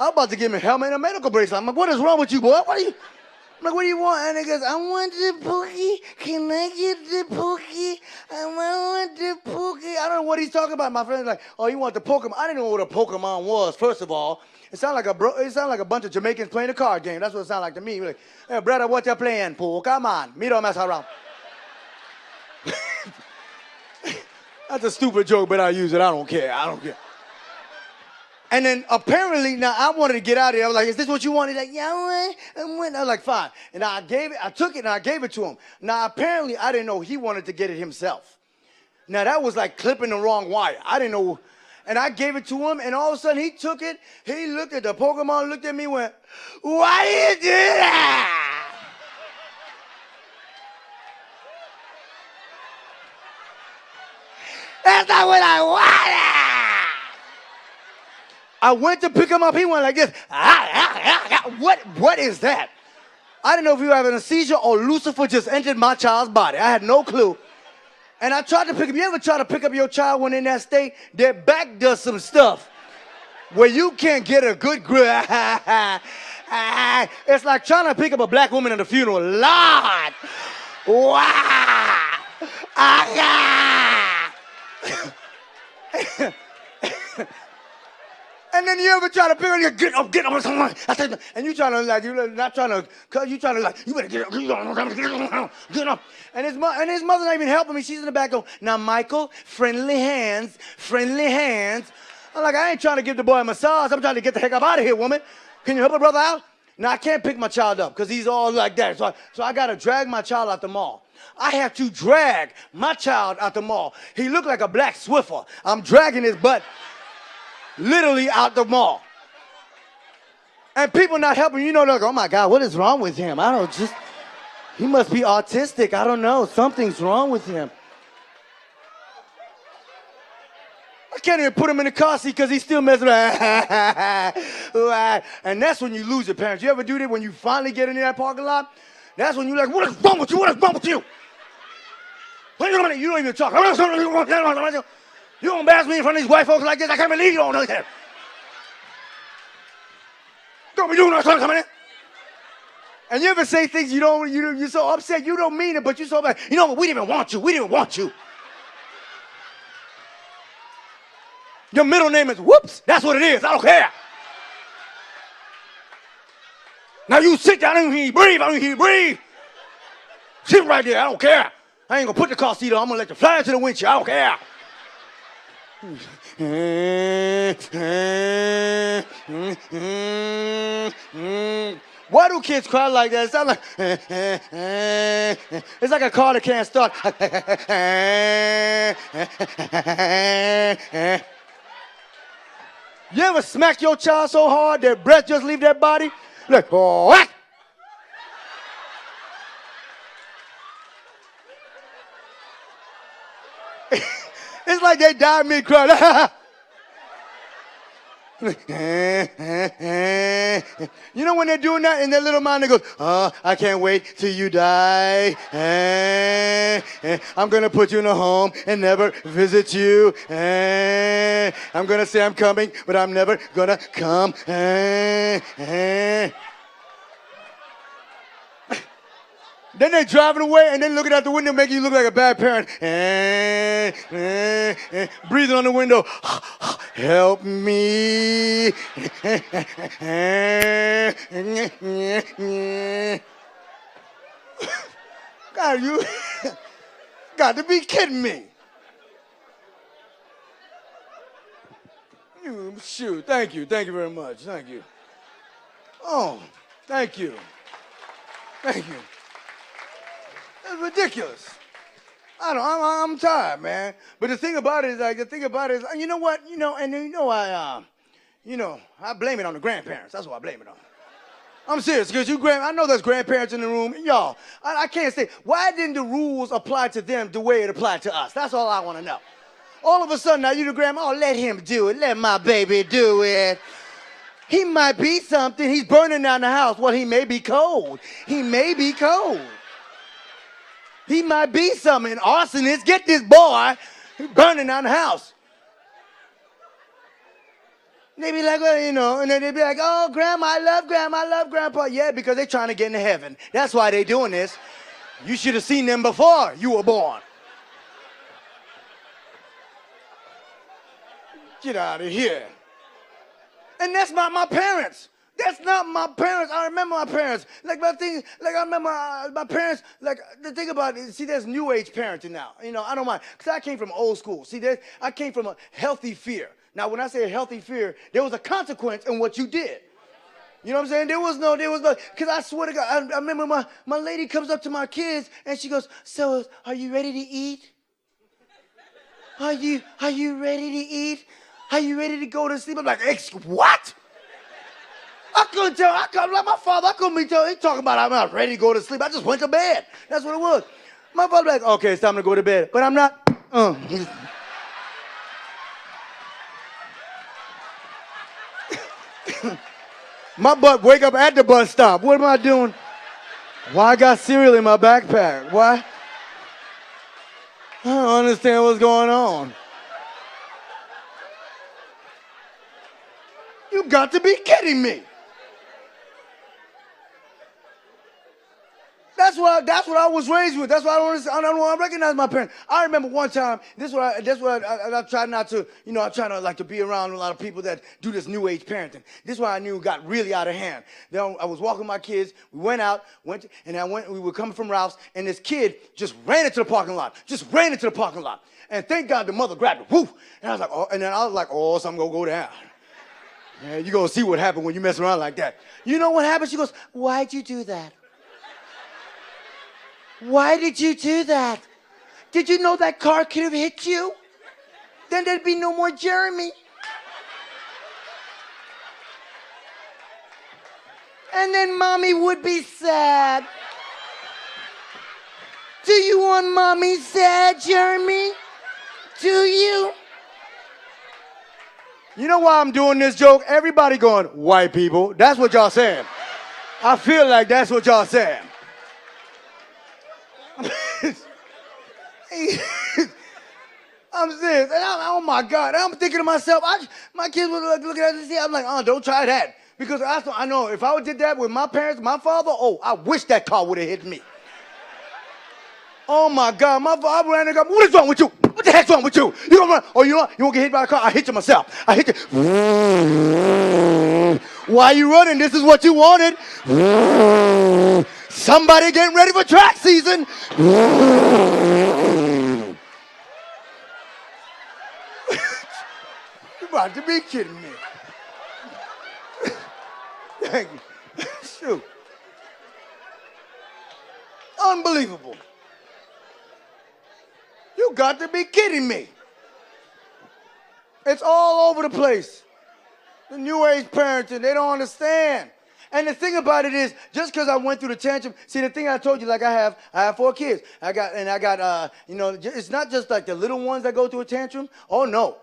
about to give him a helmet and a medical bracelet. I'm like, what is wrong with you, boy? What are you? I'm like, what do you want? And he goes, I want the pookie. Can I get the pookie? I want the pookie. I don't know what he's talking about. My friend's like, oh, you want the Pokemon? I didn't know what a Pokemon was, first of all. It sounded like a bunch of Jamaicans playing a card game. That's what it sounded like to me. Like, hey, brother, what you playing? Pokemon. Me don't mess around. That's a stupid joke, but I use it. I don't care. I don't care. And then apparently, now I wanted to get out of here. I was like, is this what you want? He's like, yeah, I want. I was like, fine. And I took it and I gave it to him. Now apparently, I didn't know he wanted to get it himself. Now that was like clipping the wrong wire. I didn't know. And I gave it to him, and all of a sudden he took it. He looked at the Pokemon, looked at me, went, why do you do that? That's not what I wanted. I went to pick him up. He went like this. What is that? I didn't know if he was having a seizure or Lucifer just entered my child's body. I had no clue. And I tried to pick him. You ever try to pick up your child when in that state? Their back does some stuff where you can't get a good grip. It's like trying to pick up a black woman at a funeral. Lord. Wow. And then you ever try to pick her, you get up, and you trying to like, you're not trying to, you trying to like, you better get up. And his mother's not even helping me. She's in the back going, now Michael, friendly hands. I'm like, I ain't trying to give the boy a massage. I'm trying to get the heck up out of here, woman. Can you help a brother out? Now I can't pick my child up because he's all like that. So I got to drag my child out the mall. I have to drag my child out the mall. He looked like a black Swiffer. I'm dragging his butt literally out the mall. And people not helping, you know, they're like, oh my God, what is wrong with him? He must be autistic. I don't know. Something's wrong with him. I can't even put him in the car seat because he's still messing around. And that's when you lose your parents. You ever do that when you finally get into that parking lot? That's when you're like, what is wrong with you? What is wrong with you? You don't even talk. You don't embarrass me in front of these white folks like this. I can't believe you don't know that. Don't be doing that, coming in. And you ever say things you're so upset you don't mean it, but you're so bad. You know what? We didn't even want you. We didn't want you. Your middle name is Whoops. That's what it is. I don't care. Now you sit down and you breathe. I don't hear you breathe. Sit right there. I don't care. I ain't gonna put the car seat on. I'm gonna let you fly into the windshield. I don't care. Why do kids cry like that? It sounds like it's like a car that can't start. You ever smack your child so hard their breath just leave their body? Like, oh, what? It's like they died mid-cry. You know when they're doing that in their little mind, they go, I can't wait till you die. I'm going to put you in a home and never visit you. I'm going to say I'm coming, but I'm never going to come. Then they're driving away and then looking out the window, making you look like a bad parent. Breathing on the window. Help me. God, you got to be kidding me. Shoot, thank you very much. Thank you. Oh, thank you. Thank you. That's ridiculous. I'm tired, man. But the thing about it is, you know what? I blame it on the grandparents. That's what I blame it on. I'm serious, because I know there's grandparents in the room. Y'all, I can't say, why didn't the rules apply to them the way it applied to us? That's all I want to know. All of a sudden, now you the grandma, let him do it. Let my baby do it. He might be something. He's burning down the house. Well, he may be cold. He may be cold. He might be something. Arsonist, get this boy. He's burning down the house. They be like, well, you know, and then they be like, oh, Grandma, I love Grandma, I love Grandpa. Yeah, because they're trying to get into heaven. That's why they're doing this. You should have seen them before you were born. Get out of here. And that's not my parents. That's not my parents. I remember my parents. Like my thing, like I remember my parents. Like the thing about it, see, there's new age parenting now. You know, I don't mind because I came from old school. See, I came from a healthy fear. Now, when I say healthy fear, there was a consequence in what you did. You know what I'm saying? There was no, because I swear to God, I remember my lady comes up to my kids and she goes, so are you ready to eat? Are you ready to eat? Are you ready to go to sleep? I'm like, what? I couldn't tell. Like my father, I couldn't be telling. He talking about I'm not ready to go to sleep. I just went to bed. That's what it was. My father like, okay, it's time to go to bed. But I'm not. My butt wake up at the bus stop. What am I doing? Why I got cereal in my backpack? Why? I don't understand what's going on. You got to be kidding me. That's what I was raised with. That's why I don't want to recognize my parents. I remember one time, that's what I try not to, you know, I try not like to be around a lot of people that do this new age parenting. This is what I knew got really out of hand. Then I was walking with my kids, we went out, we were coming from Ralph's, and this kid just ran into the parking lot. And thank God the mother grabbed him, whoo! And I was like, oh, something gonna go down. Yeah, you're gonna see what happened when you mess around like that. You know what happened? She goes, why'd you do that? Why did you do that? Did you know that car could have hit you? Then there'd be no more Jeremy. And then mommy would be sad. Do you want mommy sad, Jeremy? Do you? You know why I'm doing this joke? Everybody going, white people. That's what y'all saying. I feel like that's what y'all saying. I'm serious. And oh my God. I'm thinking to myself, my kids were looking at this. I'm like, don't try that. Because I know if I did that with my parents, my father, I wish that car would have hit me. Oh my God. My father ran and go, what is wrong with you? What the heck's wrong with you? You gonna run? Oh, you won't get hit by a car? I hit you myself. I hit you. Why are you running? This is what you wanted. Somebody getting ready for track season. You about to be kidding me. Thank you. Shoot. Unbelievable. You got to be kidding me. It's all over the place. The new age parenting, they don't understand. And the thing about it is, just because I went through the tantrum, see the thing I told you, like I have 4 kids. I got, it's not just like the little ones that go through a tantrum. Oh no,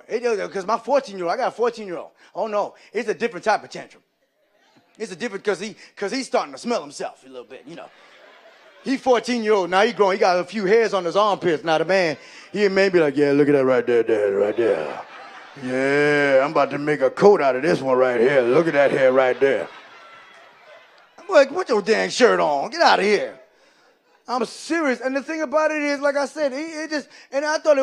because my 14-year-old, I got a 14-year-old. Oh no, it's a different type of tantrum. It's a different, because he's starting to smell himself a little bit, you know. He's 14-year-old, now he grown, he got a few hairs on his armpits. Now the man, he may be like, yeah, look at that right there, right there. Yeah, I'm about to make a coat out of this one right here. Look at that hair right there. I'm like, put your dang shirt on. Get out of here. I'm serious. And the thing about it is, like I said, I thought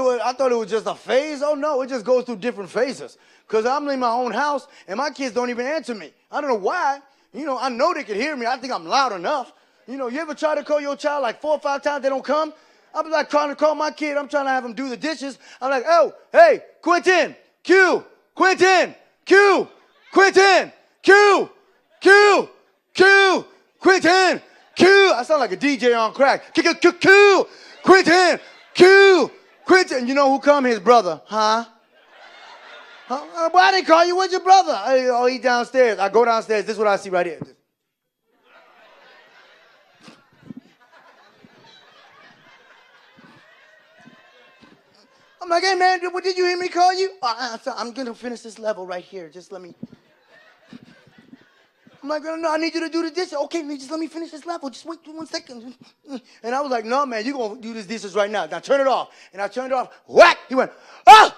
it was just a phase. Oh no, it just goes through different phases. Because I'm in my own house and my kids don't even answer me. I don't know why. You know, I know they can hear me. I think I'm loud enough. You know, you ever try to call your child like 4 or 5 times, they don't come? I'm like trying to call my kid. I'm trying to have him do the dishes. I'm like, oh, hey, Quentin. Q, Quentin, Q, Quentin, Q, Q, Q, Quentin, Q. I sound like a DJ on crack. Q, Quentin, Q, Quentin. You know who come? His brother. Huh? Why they call you? Where's your brother? Oh, he's downstairs. I go downstairs. This is what I see right here. I'm like, hey, man, did you hear me call you? I'm going to finish this level right here. Just let me. I'm like, no, I need you to do the dishes. Okay, man, just let me finish this level. Just wait 1 second. And I was like, no, man, you're going to do this dishes right now. Now turn it off. And I turned it off. Whack! He went, oh!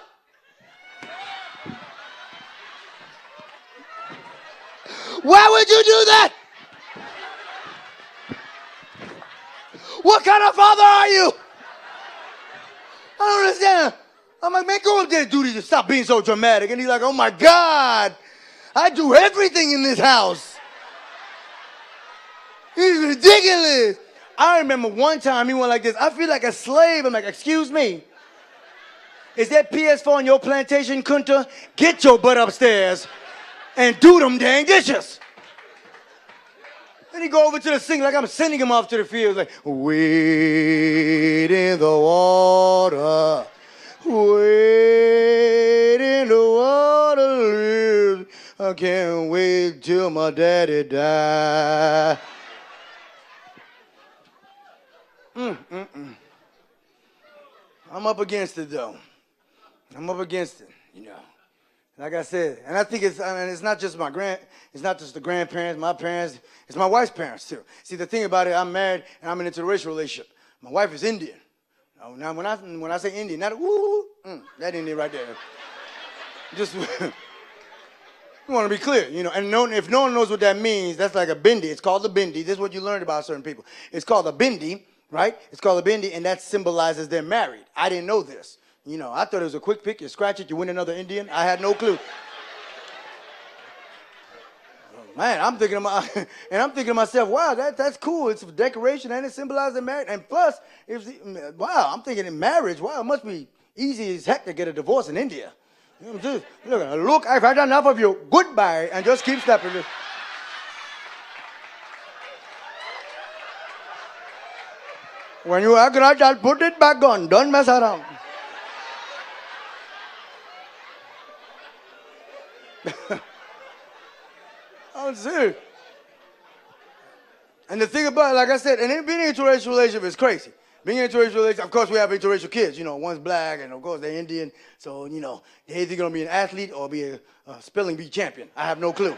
Why would you do that? What kind of father are you? I don't understand. I'm like, man, go up there and do this. Stop being so dramatic. And he's like, oh, my God. I do everything in this house. He's ridiculous. I remember one time he went like this. I feel like a slave. I'm like, excuse me. Is that PS4 on your plantation, Kunta? Get your butt upstairs and do them dang dishes. And he go over to the sink like I'm sending him off to the field. Like, wait in the water. Wait in the water. I can't wait till my daddy die. I'm up against it, though. I'm up against it, you know. Like I said, and I think it's not just it's not just the grandparents, my parents, it's my wife's parents, too. See, the thing about it, I'm married, and I'm in an interracial relationship. My wife is Indian. Now, when I say Indian, not that Indian right there. Just, you want to be clear, you know. And if no one knows what that means, that's like a bindi. It's called a bindi. This is what you learned about certain people. It's called a bindi, right? It's called a bindi, and that symbolizes they're married. I didn't know this. You know, I thought it was a quick pick. You scratch it, you win another Indian. I had no clue. Man, I'm thinking to myself, wow, that's cool. It's a decoration and it symbolizes marriage. And plus, wow, I'm thinking in marriage, wow, it must be easy as heck to get a divorce in India. You know, just, look, I've had enough of you. Goodbye, and just keep stepping. When you act right, I'll put it back on. Don't mess around. I'm serious. And the thing about it, like I said, and being in an interracial relationship is crazy. Being in an interracial relationship, of course, we have interracial kids. You know, one's black, and of course, they're Indian. So, you know, they're either going to be an athlete or be a spelling bee champion. I have no clue.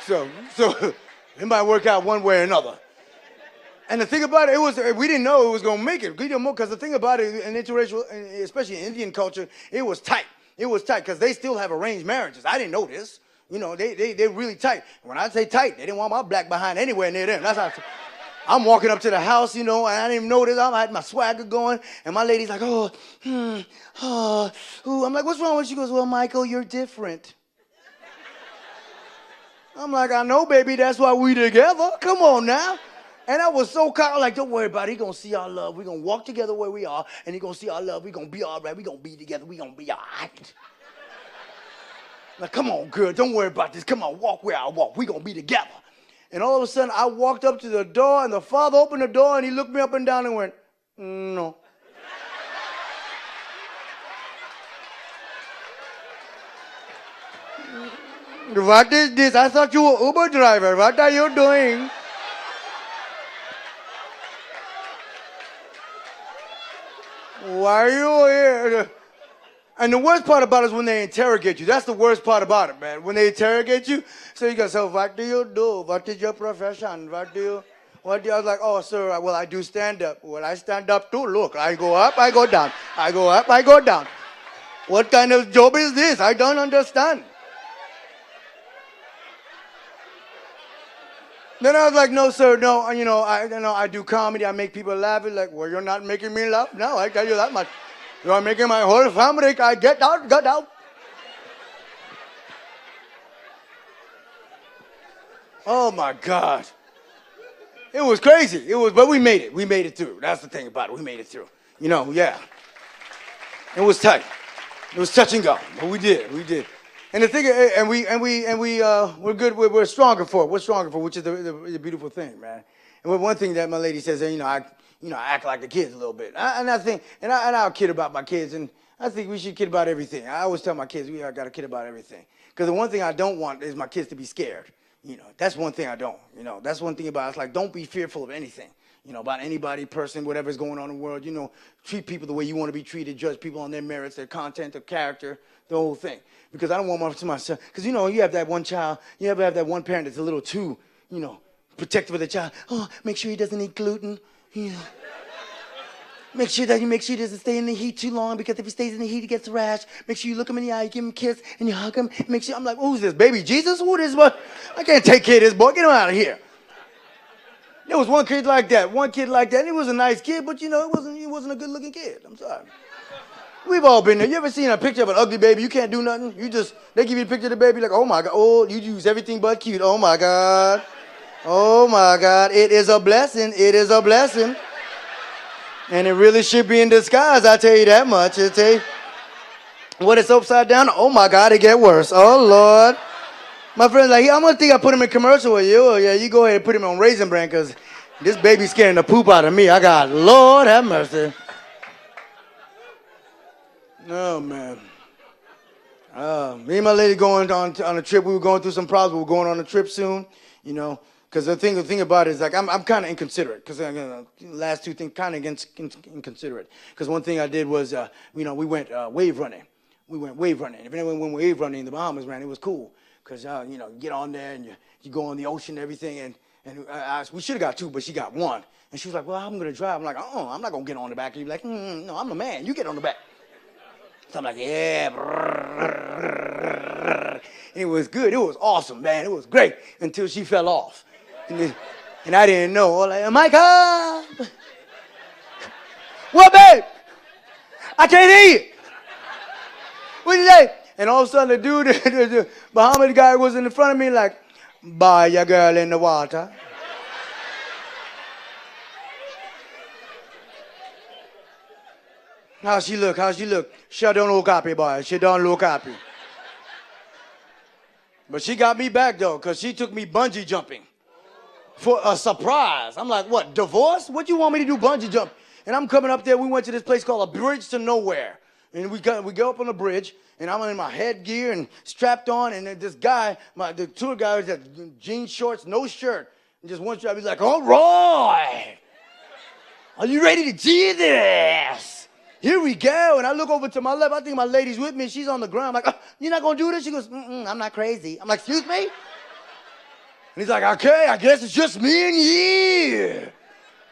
So it might work out one way or another. And the thing about it, we didn't know it was going to make it. Because the thing about it, in interracial, especially in Indian culture, it was tight. It was tight because they still have arranged marriages. I didn't know this. You know, they're really tight. When I say tight, they didn't want my black behind anywhere near them. That's how I'm walking up to the house, you know, and I didn't even know this. I had my swagger going, and my lady's like, ooh. I'm like, what's wrong with you? She goes, well, Michael, you're different. I'm like, I know, baby, that's why we together. Come on now. And I was so caught, like, don't worry about it. He's going to see our love. We're going to walk together where we are, and he's going to see our love. We're going to be all right. We're going to be together. We're going to be all right. Like, come on, girl, don't worry about this. Come on, walk where I walk. We're going to be together. And all of a sudden, I walked up to the door, and the father opened the door, and he looked me up and down and went, no. What is this? I thought you were Uber driver. What are you doing? Why are you here? And the worst part about it is when they interrogate you. That's the worst part about it, man. When they interrogate you, so you go, so what do you do? What is your profession? I was like, oh, sir, well, I do stand up. Well, I stand up too. Look, I go up, I go down. I go up, I go down. What kind of job is this? I don't understand. Then I was like, no, sir, no, I do comedy. I make people laugh. It's like, well, you're not making me laugh? No, I tell you that much. You're making my whole family cry. Get out, get out. Oh, my God. It was crazy. But we made it. We made it through. That's the thing about it. We made it through. You know, yeah. It was tight. It was touch and go, but we did. And the thing, we're good. We're stronger for it. We're stronger for it, which is the beautiful thing, man. And one thing that my lady says, I act like the kids a little bit. I'll kid about my kids, and I think we should kid about everything. I always tell my kids we got to kid about everything. Because the one thing I don't want is my kids to be scared. You know, that's one thing I don't. You know, that's one thing about it. It's like, don't be fearful of anything. you know, about anybody, person, whatever's going on in the world. You know, treat people the way you want to be treated, judge people on their merits, their content, their character, the whole thing. Because I don't want my son, because, you know, you have that one child, you ever have that one parent that's a little too, you know, protective of the child. Oh, make sure he doesn't eat gluten. You know. Make sure he doesn't stay in the heat too long, because if he stays in the heat, he gets a rash. Make sure you look him in the eye, you give him a kiss, and you hug him. Make sure, I'm like, who's this, baby Jesus? Who is this boy? I can't take care of this boy. Get him out of here. There was one kid like that. And he was a nice kid, but, you know, he wasn't a good-looking kid. I'm sorry. We've all been there. You ever seen a picture of an ugly baby? You can't do nothing. They give you a picture of the baby, like, oh, my God. Oh, you use everything but cute. Oh, my God. Oh, my God. It is a blessing. It is a blessing. And it really should be in disguise, I tell you that much. I tell you. When it's upside down, oh my God, it get worse. Oh Lord. My friend's like, I'm gonna think I put him in commercial with you. Oh yeah, you go ahead and put him on Raisin Bran, because this baby's scaring the poop out of me. I got, Lord have mercy. Oh man. Me and my lady going on a trip. We were going through some problems. We were going on a trip soon, you know. Because the thing about it is, like, I'm kind of inconsiderate. Because the last two things, kind of inconsiderate. Because one thing I did was, you know, we went wave running. If anyone went wave running in the Bahamas, man, it was cool. Because, you know, you get on there and you go on the ocean and everything. And we should have got two, but she got one. And she was like, well, I'm going to drive. I'm like, I'm not going to get on the back. And you're like, no, I'm the man. You get on the back. So I'm like, yeah. And it was good. It was awesome, man. It was great until she fell off. And I didn't know. Like, Micah! What, babe? I can't hear you. What you say? And all of a sudden, the dude, the Muhammad guy was in front of me like, buy your girl in the water. How she look? She don't look happy, boy. She don't look happy. But she got me back, though, because she took me bungee jumping. For a surprise. I'm like, what, divorce? What you want me to do, bungee jump? And I'm coming up there. We went to this place called a bridge to nowhere. And we go up on the bridge, and I'm in my headgear and strapped on, and then this guy, the tour guy was at jean shorts, no shirt, and just one strap. He's like, all right. Are you ready to do this? Here we go. And I look over to my left. I think my lady's with me. She's on the ground. I'm like, you're not going to do this? She goes, I'm not crazy. I'm like, excuse me? And he's like, okay, I guess it's just me and you.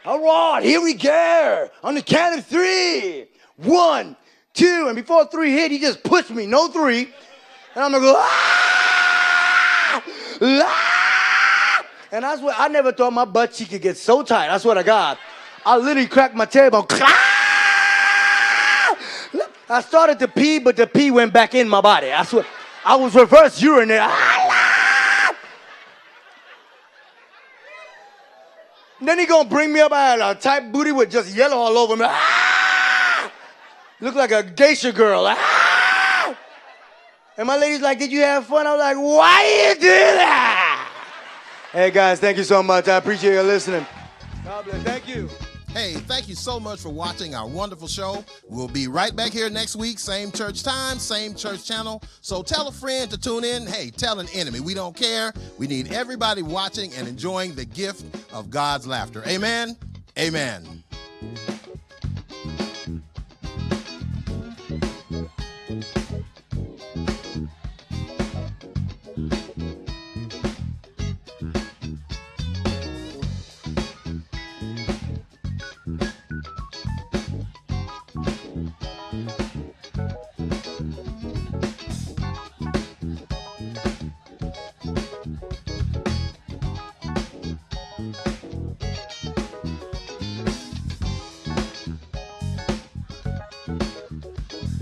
All right, here we go. On the count of 3. 1, 2. And before 3 hit, he just pushed me. No 3. And I'm going to go, ah! Ah! And I swear, I never thought my butt cheek could get so tight. I swear to God. I literally cracked my tailbone. I started to pee, but the pee went back in my body. I swear. I was reverse urinating. Then he gonna bring me up. I had a tight booty with just yellow all over me. Ah! Look like a geisha girl. Ah! And my lady's like, did you have fun? I was like, why you do that? Hey guys, thank you so much. I appreciate you listening. God bless. Thank you. Hey, thank you so much for watching our wonderful show. We'll be right back here next week, same church time, same church channel. So tell a friend to tune in. Hey, tell an enemy. We don't care. We need everybody watching and enjoying the gift of God's laughter. Amen. Amen.